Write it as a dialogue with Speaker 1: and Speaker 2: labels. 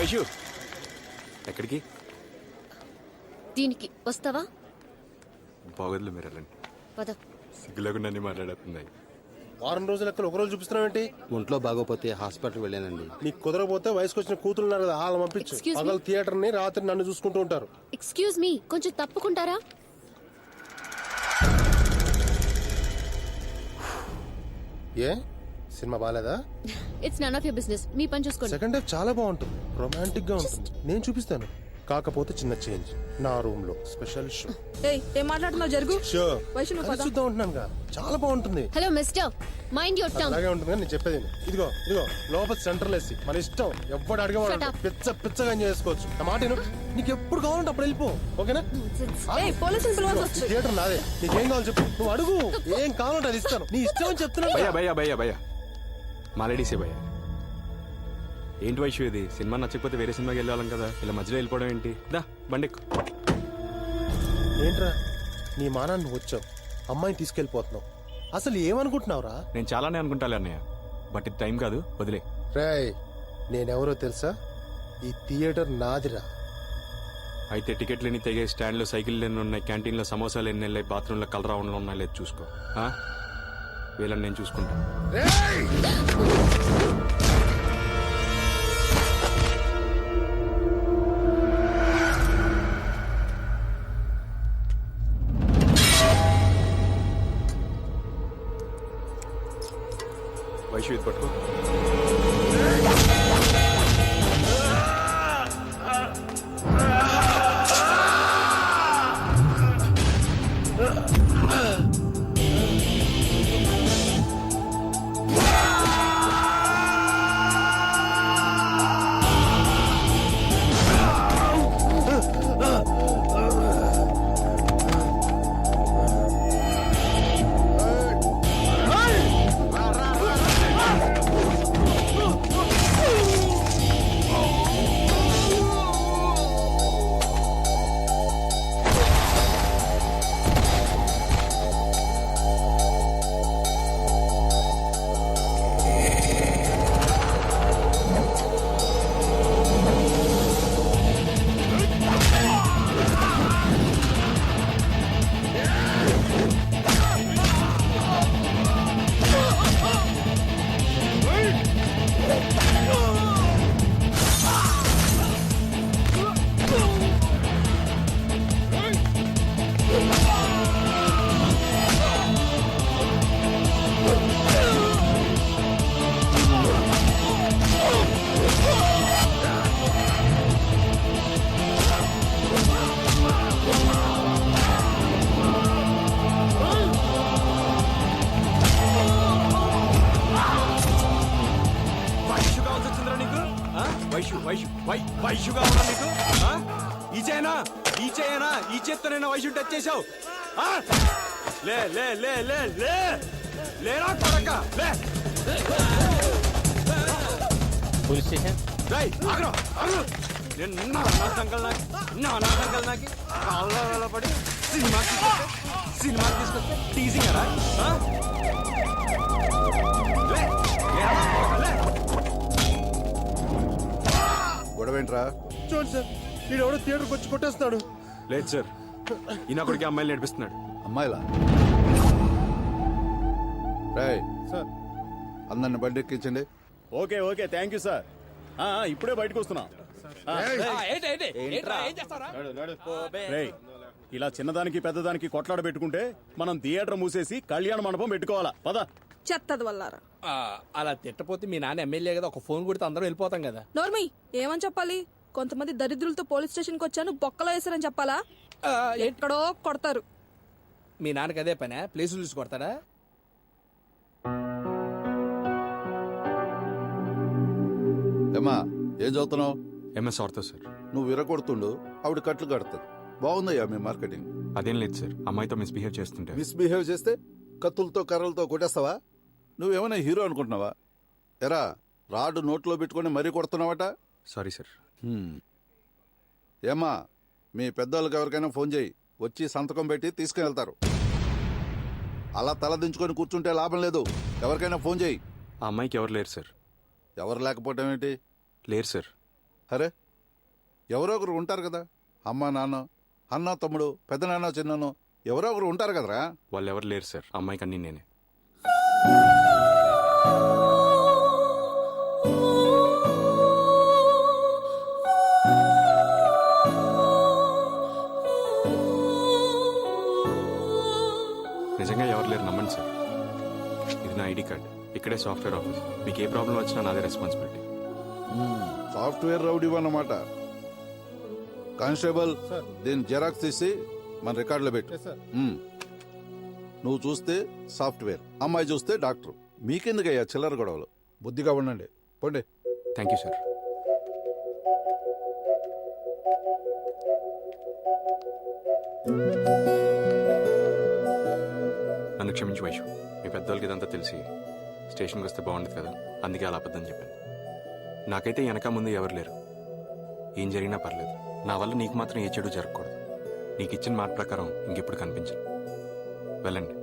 Speaker 1: వైషు ఎక్కడికి?
Speaker 2: దీనికి వస్తావా?
Speaker 1: బాగోదులు మీరు వెళ్ళండి.
Speaker 2: పద.
Speaker 1: సిగ్గు లేకుండా అన్ని మాట్లాడుతున్నాయి.
Speaker 3: వారం రోజులు లెక్కలు ఒక రోజు చూపిస్తున్నావేంటి?
Speaker 4: ఒంట్లో బాగోపోతే హాస్పిటల్ వెళ్ళానండి.
Speaker 3: నీకు కుదరపోతే వయసుకు వచ్చిన కూతురు ఉన్నారు కదా, వాళ్ళని పంపించు.
Speaker 2: Excuse me?
Speaker 3: పగలు థియేటర్ ని, రాత్రి నన్ను చూసుకుంటూ ఉంటారు.
Speaker 2: ఎక్స్క్యూజ్ మీ, కొంచెం తప్పుకుంటారా?
Speaker 3: ఏ సినిమా బాగాలేదా?
Speaker 2: It's none of your business. మీ పని చూసుకోండి.
Speaker 3: సెకండ్ హాఫ్ చాలా బాగుంటుంది, రొమాంటిక్ గా ఉంటుంది. నేను చూపిస్తాను, కాకపోతే చిన్న చేంజ్. నా రూమ్ లో స్పెషల్ షో.
Speaker 5: ఏం మాట్లాడుతున్నావు? జరుగు.
Speaker 3: షో
Speaker 5: వైషు, నువ్వు పద.
Speaker 3: చూద్దాం ఉంటున్నాను, చాలా బాగుంటుంది.
Speaker 2: Hello mister, mind your tongue.
Speaker 3: అలాగే ఉంటుంది కానీ నేను చెప్పేది విను. ఇదిగో ఇదిగో లోపల సెంట్రల్ ఏసీ, మన ఇష్టం. ఎవ్వడు
Speaker 2: Shut
Speaker 3: అడిగేవాడు
Speaker 2: up.
Speaker 3: పిచ్చగా ఎంజాయ్ చేసుకోవచ్చు. నా మాట విను. నీకు ఎప్పుడు కావాలంటే అప్పుడు వెళ్ళిపో, ఓకేనా?
Speaker 5: ఏయ్, పోలీసులు పిలవాల్సి వస్తుంది.
Speaker 3: థియేటర్ నాదే, నీకేం కావాలి చెప్పు, నువ్వు అడుగు. ఏం కావాలంటే అది ఇస్తాను, నీ ఇష్టం అని చెప్తున్నా.
Speaker 1: భయ్యా భయ్యా భయ్యా భయ్యా మాలేడీసే భయ్యా. ఏంటి వైషు ఇది? సినిమా నచ్చకపోతే వేరే సినిమాకి వెళ్ళాం కదా, ఇలా మధ్యలో వెళ్ళిపోవడం ఏంటి? దా బండెక్కు.
Speaker 3: ఏంట్రా నీ మానాన్ని వచ్చావు, అమ్మాయిని తీసుకెళ్లిపోతున్నావు. అసలు ఏమనుకుంటున్నావురా?
Speaker 1: నేను చాలానే అనుకుంటాలే అన్నయ్య, బట్ ఇది టైం కాదు, వదిలే.
Speaker 3: రేయ్, నేనెవరో తెలుసా? ఈ థియేటర్ నాదిరా.
Speaker 1: అయితే టికెట్లు ఎన్ని తెగే, స్టాండ్లో సైకిల్ ఎన్ని ఉన్నాయి, క్యాంటీన్లో సమోసాలు ఎన్ని వెళ్ళాయి, బాత్రూంలో కలర్ రౌండ్లు ఉన్నాయి, లేదు చూసుకో. వీళ్ళని నేను చూసుకుంటా. వైషు ఇది పట్టుకో. వైషుగా ఉన్నా నీకు? ఈ చేత్తోనైనా వైషు టచ్ చేసావు? లే లే లే లే లే లేరా కొడక, లే.
Speaker 6: Police station.
Speaker 1: నేను నా సంకల్ నాకి కాళ్ళ పడి సినిమా తీసుకొస్తే టీజింగ్ కదా?
Speaker 3: గొడవేంట్రా? చూడండి సార్, నేను ఎవడో థియేటర్కి వచ్చి కొట్టేస్తున్నాడు.
Speaker 1: లేదు సార్, ఈయన కొడుకు అమ్మాయిలు నడిపిస్తున్నాడు.
Speaker 7: అమ్మాయిలా? రాయ్
Speaker 3: సార్,
Speaker 7: అందరిని బండి ఎక్కించండి.
Speaker 8: Okay okay, thank you sir. ఇప్పుడే బయటకు వస్తున్నా. రేయ్, ఇలా చిన్నదానికి పెద్దదానికి కొట్లాడ పెట్టుకుంటే మనం థియేటర్ మూసేసి కళ్యాణ మండపం పెట్టుకోవాలా? పద.
Speaker 5: చెత్తది వల్లారా.
Speaker 6: అలా తిట్టపోతే మీ నాన్న ఎమ్మెల్యే కదా, ఒక ఫోన్ కొడితే అందరం వెళ్ళిపోతాం కదా.
Speaker 5: నోర్మి, ఏమని చెప్పాలి? కొంతమంది దరిద్రులతో పోలీస్ స్టేషన్కి వచ్చాను, బొక్కలో వేసారని చెప్పాలా? ఎక్కడో కొడతారు.
Speaker 6: మీ నాన్నకి అదే పనే, ప్లేసులు చూసి కొడతాడా?
Speaker 7: ఏమా ఏం చదువుతున్నావు?
Speaker 1: MS ortho sir.
Speaker 7: నువ్వు విరగొడుతుండు, ఆవిడ కట్లు కడుతుంది. బాగుందయ్యా మీ మార్కెటింగ్.
Speaker 1: అదేం లేదు సార్, అమ్మాయితో మిస్బిహేవ్ చేస్తుంటే.
Speaker 7: మిస్బిహేవ్ చేస్తే కత్తులతో కర్రలతో కొట్టేస్తావా? నువ్వేమైనా హీరో అనుకుంటున్నావా? ఎరా, రాడు నోట్లో పెట్టుకుని మరీ కొడుతున్నావట.
Speaker 1: Sorry sir.
Speaker 7: ఏమా, మీ పెద్దోళ్ళకి ఎవరికైనా ఫోన్ చేయి, వచ్చి సంతకం పెట్టి తీసుకుని వెళ్తారు. అలా తలదించుకొని కూర్చుంటే లాభం లేదు. ఎవరికైనా ఫోన్ చేయి.
Speaker 1: ఆ అమ్మాయికి ఎవరు లేరు సార్.
Speaker 7: ఎవరు లేకపోవటం ఏంటి?
Speaker 1: లేరు సార్.
Speaker 7: అరే ఎవరో ఒకరు ఉంటారు కదా, అమ్మ నాన్న, అన్న తమ్ముడు, పెద్దనాన్న చిన్నను, ఎవరో ఒకరు ఉంటారు కదరా.
Speaker 1: వాళ్ళు ఎవరు లేరు సార్, అమ్మాయికి అన్నీ నేనే. నిజంగా ఎవరు లేరు, నమ్మండి సార్. ఇది నా ఐడి కార్డ్, ఇక్కడే సాఫ్ట్వేర్ ఆఫీస్. మీకు ఏ ప్రాబ్లం వచ్చినా నాదే రెస్పాన్సిబిలిటీ.
Speaker 7: సాఫ్ట్వేర్ రౌడీ అన్నమాట. కానిస్టేబుల్, దీని జెరాక్స్ తీసి మన రికార్డులో పెట్టు. నువ్వు చూస్తే సాఫ్ట్వేర్, అమ్మాయి చూస్తే డాక్టర్. మీకెందుకయ్యా చిల్లర గొడవలు? బుద్ధిగా ఉండండి, పోండి.
Speaker 1: Thank you sir. నన్ను క్షమించు వైషు, మీ పెద్దోళ్ళకి ఇదంతా తెలిసి స్టేషన్కి వస్తే బాగుండదు కదా, అందుకే అలా అబద్ధం చెప్పాను. నాకైతే వెనక ముందు ఎవరు లేరు, ఏం జరిగినా పర్లేదు. నా వల్ల నీకు మాత్రం ఏ చెడు జరగకూడదు. నీకు ఇచ్చిన మాట ప్రకారం ఇంకెప్పుడు కనిపించను. వెళ్ళండి.